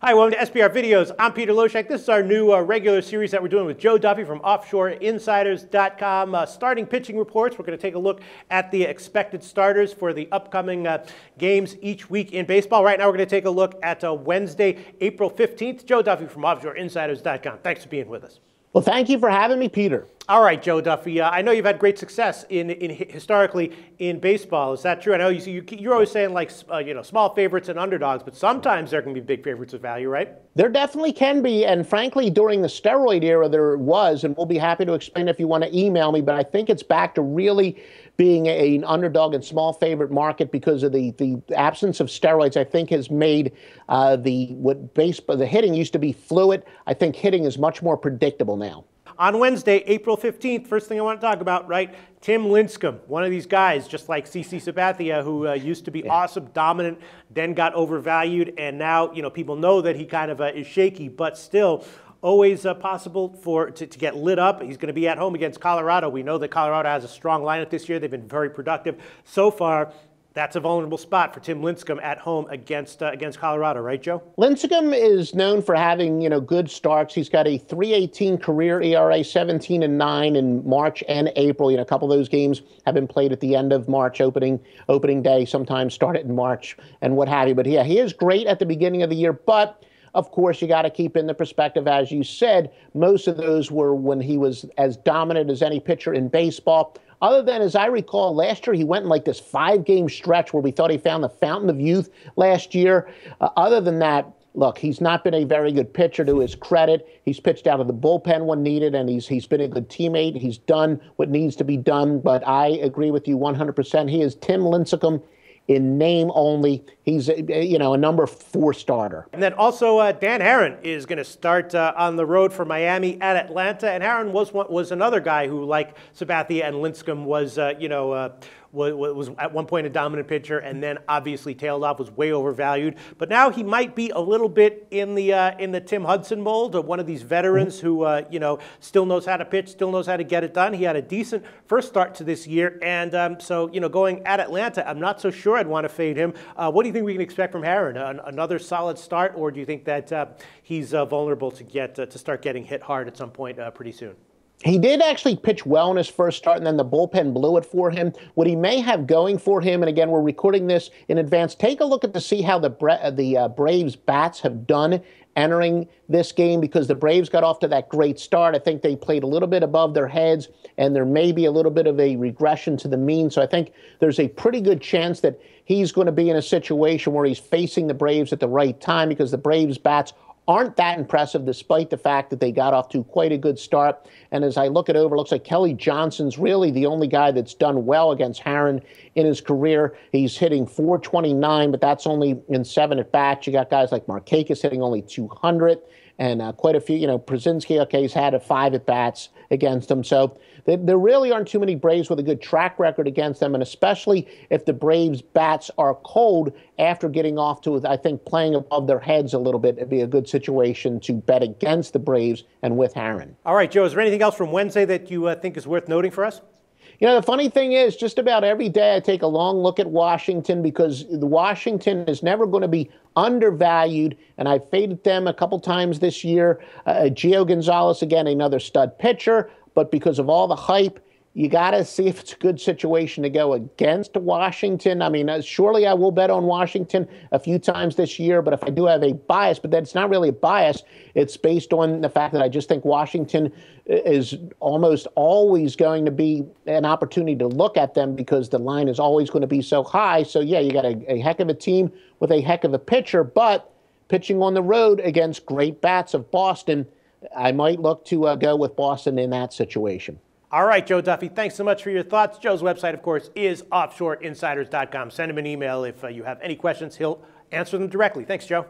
Hi, welcome to SBR Videos. I'm Peter Loshak. This is our new regular series that we're doing with Joe Duffy from OffshoreInsiders.com. Starting pitching reports. We're going to take a look at the expected starters for the upcoming games each week in baseball. Right now, we're going to take a look at Wednesday, April 15th. Joe Duffy from OffshoreInsiders.com. Thanks for being with us. Well, thank you for having me, Peter. All right, Joe Duffy. I know you've had great success historically in baseball. Is that true? I know you're always saying like small favorites and underdogs, but sometimes there can be big favorites with value, right? There definitely can be, and frankly, during the steroid era, there was, and we'll be happy to explain if you want to email me. But I think it's back to really being an underdog and small favorite market because of the absence of steroids. I think has made the hitting used to be fluid. I think hitting is much more predictable now. On Wednesday, April 15th, first thing I want to talk about, right? Tim Lincecum, one of these guys, just like CC Sabathia, who used to be awesome, dominant, then got overvalued, and now people know that he kind of is shaky, but still always possible to get lit up. He's going to be at home against Colorado. We know that Colorado has a strong lineup this year. They've been very productive so far. That's a vulnerable spot for Tim Lincecum at home against Colorado, right, Joe? Lincecum is known for having good starts. He's got a 3.18 career ERA, 17-9 in March and April. A couple of those games have been played at the end of March, opening day. Sometimes started in March and what have you. But yeah, he is great at the beginning of the year. But of course, you got to keep in the perspective, as you said, most of those were when he was as dominant as any pitcher in baseball. Other than, as I recall, last year he went in like this 5-game stretch where we thought he found the fountain of youth last year. Other than that, look, he's not been a very good pitcher to his credit. He's pitched out of the bullpen when needed, and he's been a good teammate. He's done what needs to be done, but I agree with you 100%. He is Tim Lincecum in name only. He's a number 4 starter. And then also Dan Herron is going to start on the road for Miami at Atlanta. And Herron was another guy who, like Sabathia and Lincecum, was was at one point a dominant pitcher and then obviously tailed off, was way overvalued. But now he might be a little bit in the Tim Hudson mold, of one of these veterans who still knows how to pitch, still knows how to get it done. He had a decent first start to this year, and so going at Atlanta, I'm not so sure I'd want to fade him. What do you think we can expect from Herron? Another solid start, or do you think that he's vulnerable to start getting hit hard at some point pretty soon? He did actually pitch well in his first start, and then the bullpen blew it for him. What he may have going for him, and again, we're recording this in advance, take a look to see how the Braves bats have done entering this game, because the Braves got off to that great start. I think they played a little bit above their heads, and there may be a little bit of a regression to the mean. So I think there's a pretty good chance that he's going to be in a situation where he's facing the Braves at the right time, because the Braves bats aren't that impressive, despite the fact that they got off to quite a good start. And as I look it over, it looks like Kelly Johnson's really the only guy that's done well against Herron in his career. He's hitting .429, but that's only in 7 at-bats. You got guys like Markakis hitting only .200, and quite a few, Przinsky, okay, he's had 5 at-bats against him. So there really aren't too many Braves with a good track record against them, and especially if the Braves bats are cold after getting off to, I think, playing above their heads a little bit, it'd be a good situation to bet against the Braves and with Herron. All right, Joe, is there anything else from Wednesday that you think is worth noting for us? The funny thing is, just about every day I take a long look at Washington, because Washington is never going to be undervalued, and I faded them a couple times this year. Gio Gonzalez, again, another stud pitcher, but because of all the hype, you got to see if it's a good situation to go against Washington. I mean, surely I will bet on Washington a few times this year, but if I do have a bias, but that's not really a bias, it's based on the fact that I just think Washington is almost always going to be an opportunity to look at them, because the line is always going to be so high. So, yeah, you got a heck of a team with a heck of a pitcher, but pitching on the road against great bats of Boston, I might look to go with Boston in that situation. All right, Joe Duffy, thanks so much for your thoughts. Joe's website, of course, is offshoreinsiders.com. Send him an email if you have any questions. He'll answer them directly. Thanks, Joe.